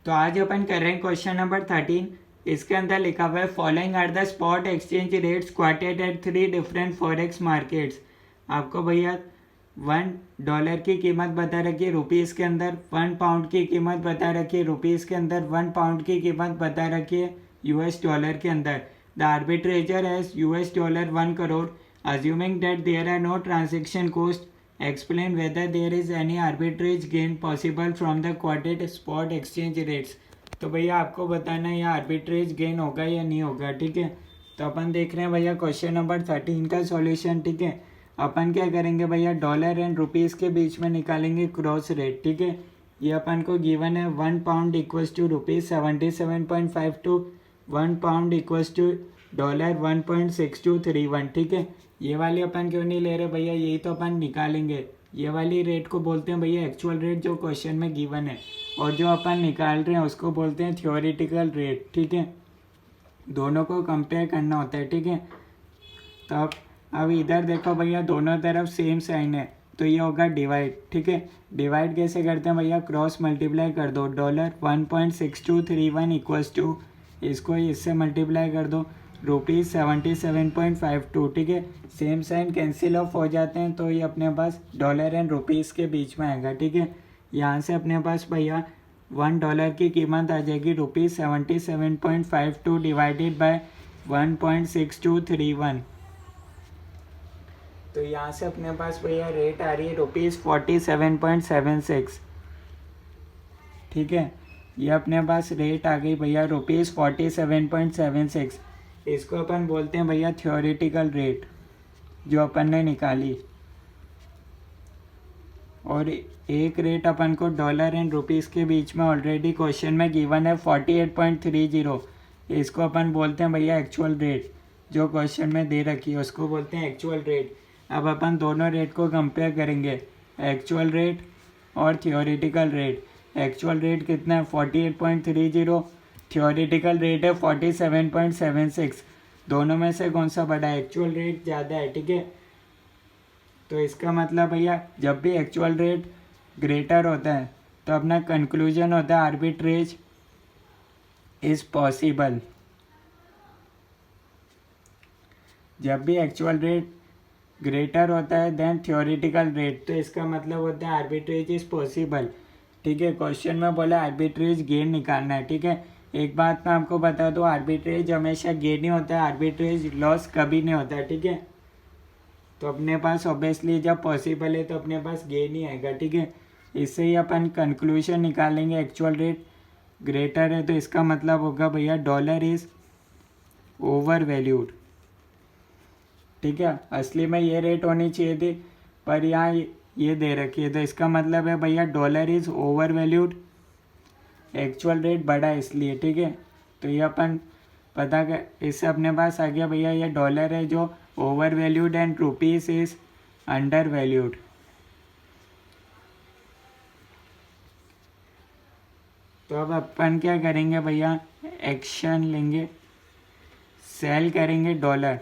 तो आज अपन कर रहे हैं क्वेश्चन नंबर 13। इसके अंदर लिखा हुआ है following are the spot exchange rates quoted at 3 different forex markets. आपको भैया $1 की कीमत बता रखी है रुपीज़ के अंदर, £1 की कीमत बता रखी है रुपीज़ के अंदर, £1 की कीमत बता रखी है US डॉलर के अंदर। The arbitrator has $1 crore assuming that there are no transaction cost. Explain whether there is any arbitrage gain possible from the quoted spot exchange rates. तो भैया आपको बताना है यहाँ आर्बिट्रेज गेन होगा या नहीं होगा। ठीक है, तो अपन देख रहे हैं भैया क्वेश्चन नंबर 13 का सॉल्यूशन। ठीक है, अपन क्या करेंगे भैया, डॉलर एंड रुपीज़ के बीच में निकालेंगे क्रॉस रेट। ठीक है, ये अपन को गिवन है £1 इक्वल्स टू ₹77.52, £1 इक्वल्स टू $1.6231। ठीक है, ये वाली अपन क्यों नहीं ले रहे भैया, यही तो अपन निकालेंगे। ये वाली रेट को बोलते हैं भैया एक्चुअल रेट जो क्वेश्चन में गिवन है, और जो अपन निकाल रहे हैं उसको बोलते हैं थियोरेटिकल रेट। ठीक है, दोनों को कंपेयर करना होता है। ठीक है, तो अब इधर देखो भैया दोनों तरफ सेम साइन है तो ये होगा डिवाइड। ठीक है, डिवाइड कैसे करते हैं भैया, क्रॉस मल्टीप्लाई कर दो। $1.6231 इक्वल्स टू, इसको इससे मल्टीप्लाई कर दो, ₹77.52। ठीक है, सेम साइन कैंसिल ऑफ हो जाते हैं तो ये अपने पास डॉलर एंड रुपीज़ के बीच में आएगा। ठीक है, यहाँ से अपने पास भैया $1 की कीमत आ जाएगी ₹77.52 डिवाइडेड बाय 1.6231। तो यहाँ से अपने पास भैया रेट आ रही है ₹47.76। ठीक है, ये अपने पास रेट आ गई भैया ₹47.76। इसको अपन बोलते हैं भैया थियोरेटिकल रेट जो अपन ने निकाली। और एक रेट अपन को डॉलर एंड रुपीज़ के बीच में ऑलरेडी क्वेश्चन में गिवन है 48.30। इसको अपन बोलते हैं भैया एक्चुअल रेट, जो क्वेश्चन में दे रखी है उसको बोलते हैं एक्चुअल रेट। अब अपन दोनों रेट को कंपेयर करेंगे, एक्चुअल रेट और थियोरेटिकल रेट। एक्चुअल रेट कितना है 48.30, थियोरेटिकल रेट है 47.76। दोनों में से कौन सा बड़ा है, एक्चुअल रेट ज़्यादा है। ठीक है, तो इसका मतलब भैया जब भी एक्चुअल रेट ग्रेटर होता है तो अपना कंक्लूजन होता है आर्बिट्रेज इज़ पॉसिबल। जब भी एक्चुअल रेट ग्रेटर होता है देन थियोरेटिकल रेट, तो इसका मतलब होता है आर्बिट्रेज इज़ पॉसिबल। ठीक है, क्वेश्चन में बोला आर्बिट्रेज गेन निकालना है। ठीक है, एक बात मैं आपको बता दूँ, आर्बिट्रेज हमेशा गेन ही होता है, आर्बिट्रेज लॉस कभी नहीं होता है। ठीक है, तो अपने पास ऑब्वियसली जब पॉसिबल है तो अपने पास गेन ही आएगा। ठीक है, इससे ही अपन कंक्लूजन निकालेंगे एक्चुअल रेट ग्रेटर है तो इसका मतलब होगा भैया डॉलर इज़ ओवर वैल्यूड। ठीक है, असली में ये रेट होनी चाहिए थी पर यहाँ ये दे रखी है, तो इसका मतलब है भैया dollar is over valued, actual rate बड़ा है इसलिए। ठीक है, तो ये अपन पता कर, इससे अपने पास आ गया भैया ये डॉलर है जो over valued and rupees is under valued. तो अब अपन क्या करेंगे भैया, एक्शन लेंगे, सेल करेंगे डॉलर।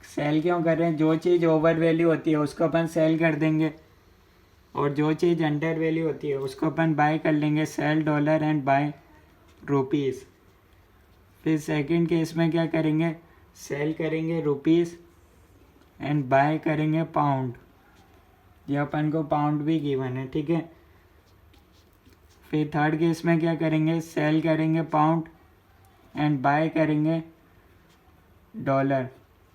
सेल क्यों कर रहे हैं, जो चीज़ ओवर वैल्यू होती है उसको अपन सेल कर देंगे और जो चीज़ अंडर वैल्यू होती है उसको अपन बाय कर लेंगे, sell dollar and buy rupees. फिर सेकंड केस में क्या करेंगे, सेल करेंगे रुपीज़ एंड बाय करेंगे पाउंड। ये अपन को पाउंड भी गिवन है। ठीक है, फिर थर्ड केस में क्या करेंगे, सेल करेंगे पाउंड एंड बाय करेंगे डॉलर।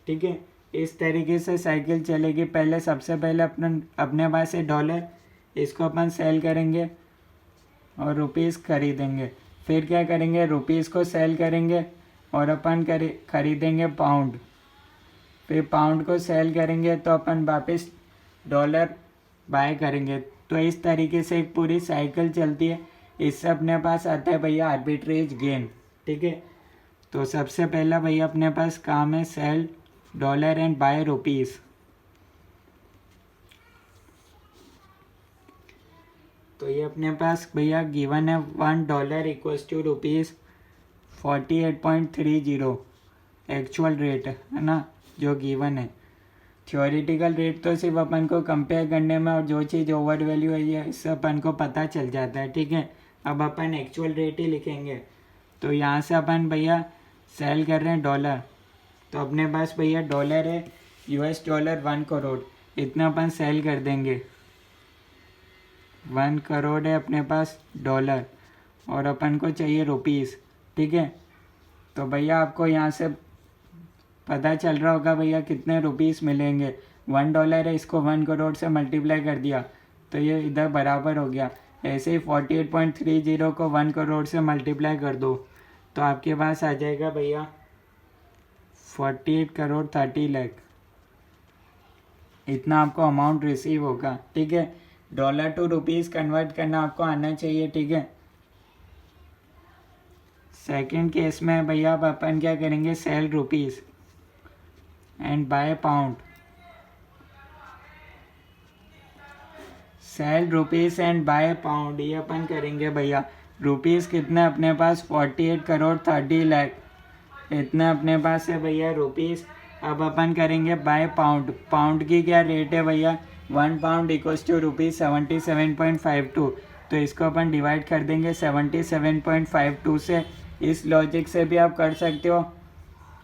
ठीक है, इस तरीके से साइकिल चलेगी। पहले सबसे पहले अपने पास है डॉलर, इसको अपन सेल करेंगे और रुपीज़ खरीदेंगे। फिर क्या करेंगे, रुपीज़ को सेल करेंगे और अपन खरीदेंगे पाउंड। फिर पाउंड को सेल करेंगे तो अपन वापस डॉलर बाय करेंगे। तो इस तरीके से एक पूरी साइकिल चलती है। इससे अपने पास आता है भैया आर्बिट्रेज गेन। ठीक है, तो सबसे पहला भैया अपने पास काम है sell dollar and buy rupees. तो ये अपने पास भैया गिवन है $1 इक्वल्स टू ₹48.30 एक्चुअल रेट है ना, जो गिवन है। थियोरेटिकल रेट तो सिर्फ अपन को कंपेयर करने में, और जो चीज़ ओवर वैल्यू है ये इससे अपन को पता चल जाता है। ठीक है, अब अपन एक्चुअल रेट ही लिखेंगे। तो यहाँ से अपन भैया सेल कर रहे हैं डॉलर, तो अपने पास भैया डॉलर है $1 1 करोड़, इतना अपन सेल कर देंगे। 1 करोड़ है अपने पास डॉलर और अपन को चाहिए रुपीस, ठीक है। तो भैया आपको यहाँ से पता चल रहा होगा भैया कितने रुपीस मिलेंगे। $1 है, इसको 1 करोड़ से मल्टीप्लाई कर दिया तो ये इधर बराबर हो गया। ऐसे ही 48.30 को 1 करोड़ से मल्टीप्लाई कर दो तो आपके पास आ जाएगा भैया 48 करोड़ 30 लाख, इतना आपको अमाउंट रिसीव होगा, ठीक है। डॉलर टू रुपीस कन्वर्ट करना आपको आना चाहिए, ठीक है। सेकंड केस में भैया अब अपन क्या करेंगे, sell rupees and buy pound. Sell rupees and buy pound ये अपन करेंगे भैया। रुपीस कितना अपने पास 48 करोड़ 30 लाख, इतना अपने पास है भैया रुपीस। अब अपन करेंगे बाय पाउंड। पाउंड की क्या रेट है भैया, 1 पाउंड इक्वल्स टू रुपीज़ 77.52। तो इसको अपन डिवाइड कर देंगे 77.52 से। इस लॉजिक से भी आप कर सकते हो,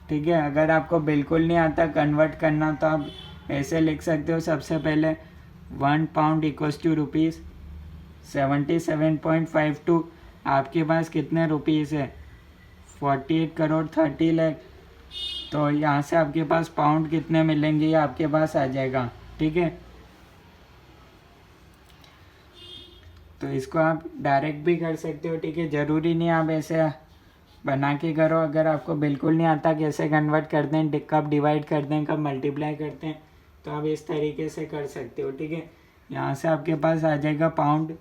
ठीक है। अगर आपको बिल्कुल नहीं आता कन्वर्ट करना तो आप ऐसे लिख सकते हो। सबसे पहले 1 पाउंड इक्वल्स टू रुपीज़ 77.52। आपके पास कितने रुपीज़ है, 48 करोड़ 30 लाख। तो यहाँ से आपके पास पाउंड कितने मिलेंगे ये आपके पास आ जाएगा, ठीक है। तो इसको आप डायरेक्ट भी कर सकते हो, ठीक है। ज़रूरी नहीं आप ऐसे बना के करो। अगर आपको बिल्कुल नहीं आता कैसे कन्वर्ट करते हैं, कब डिवाइड करते हैं, कब मल्टीप्लाई करते हैं, तो आप इस तरीके से कर सकते हो, ठीक है। यहाँ से आपके पास आ जाएगा पाउंड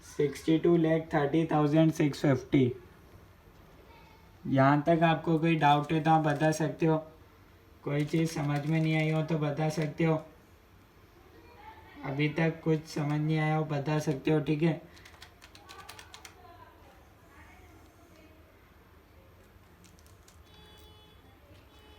62,30,650। यहाँ तक आपको कोई डाउट है तो आप बता सकते हो। कोई चीज़ समझ में नहीं आई हो तो बता सकते हो। अभी तक कुछ समझ नहीं आया हो बता सकते हो, ठीक है।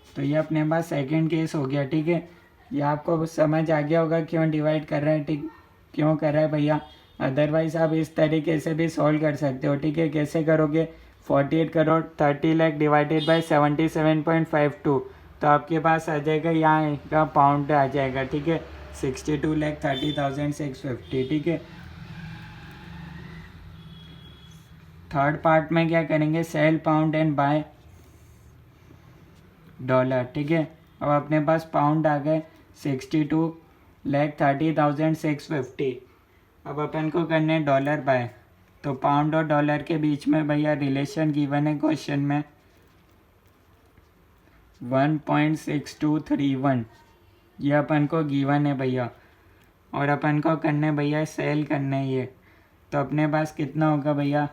तो ये अपने पास सेकंड केस हो गया, ठीक है। ये आपको समझ आ गया होगा क्यों डिवाइड कर रहे हैं, ठीक, क्यों कर रहा है भैया। अदरवाइज आप इस तरीके से भी सॉल्व कर सकते हो, ठीक है। कैसे करोगे, 48 करोड़ 30 लाख डिवाइडेड बाय 77.52। तो आपके पास आ जाएगा, यहाँ का पाउंड आ जाएगा, ठीक है, 62,30,650, ठीक है। थर्ड पार्ट में क्या करेंगे, sell pound and buy dollar, ठीक है। अब अपने पास पाउंड आ गए 62,30,650। अब अपन को करने डॉलर बाय। तो पाउंड और डॉलर के बीच में भैया रिलेशन गिवन है क्वेश्चन में 1.6231, ये अपन को गिवन है भैया। और अपन को करने भैया सेल करने ये। तो अपने पास कितना होगा भैया,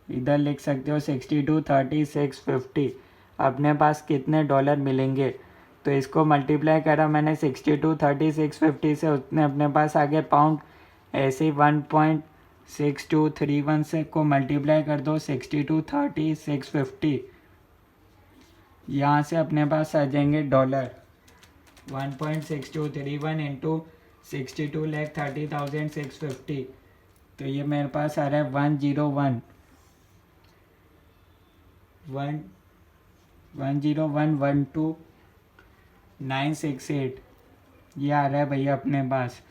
इधर लिख सकते हो 62,30,650। अपने पास कितने डॉलर मिलेंगे, तो इसको मल्टीप्लाई करा मैंने 62,30,650 से, उतने अपने पास आ गए पाउंड। ऐसे ही 1.6231 से को मल्टीप्लाई कर दो 62,30,650। यहाँ से अपने पास आ जाएंगे डॉलर 1.6231 इंटू 62,30,650। तो ये मेरे पास आ रहा है 101,12,968। ये आ रहा है भैया अपने पास,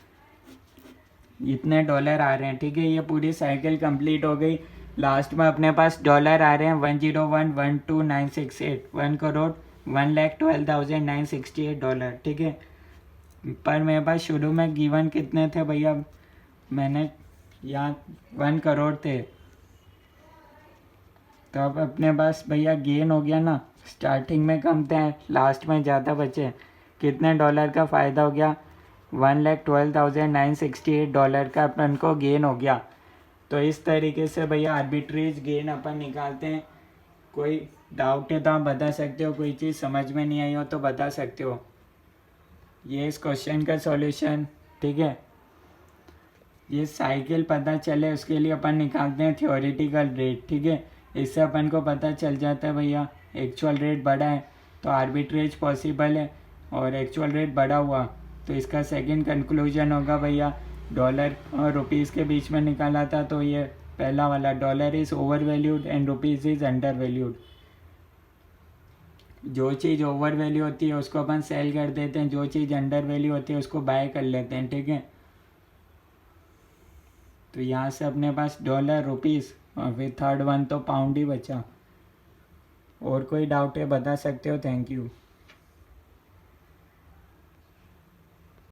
इतने डॉलर आ रहे हैं, ठीक है। ये पूरी साइकिल कंप्लीट हो गई। लास्ट में अपने पास डॉलर आ रहे हैं 101,12,968, 1 करोड़ 1,12,968 डॉलर, ठीक है। पर मेरे पास शुरू में गिवन कितने थे भैया, मैंने यहाँ 1 करोड़ थे। तो अब अपने पास भैया गेन हो गया ना, स्टार्टिंग में कम थे, लास्ट में ज़्यादा बचे। कितने डॉलर का फ़ायदा हो गया, 1,12,968 डॉलर का अपन को गेन हो गया। तो इस तरीके से भैया आर्बिट्रेज गेन अपन निकालते हैं। कोई डाउट है तो आप बता सकते हो, कोई चीज़ समझ में नहीं आई हो तो बता सकते हो। ये इस क्वेश्चन का सॉल्यूशन, ठीक है। ये साइकिल पता चले उसके लिए अपन निकालते हैं थ्योरेटिकल रेट, ठीक है। इससे अपन को पता चल जाता है भैया एक्चुअल रेट बड़ा है तो आर्बिट्रेज पॉसिबल है, और एक्चुअल रेट बड़ा हुआ तो इसका सेकंड कंक्लूजन होगा भैया डॉलर और रुपीज़ के बीच में निकाला था तो ये पहला वाला dollar is over valued and rupees is under valued. जो चीज़ ओवर वैल्यू होती है उसको अपन सेल कर देते हैं, जो चीज़ अंडर वैल्यू होती है उसको बाय कर लेते हैं, ठीक है। तो यहाँ से अपने पास डॉलर, रुपीज़ और फिर थर्ड वन तो पाउंड ही बचा। और कोई डाउट है बता सकते हो। Thank you.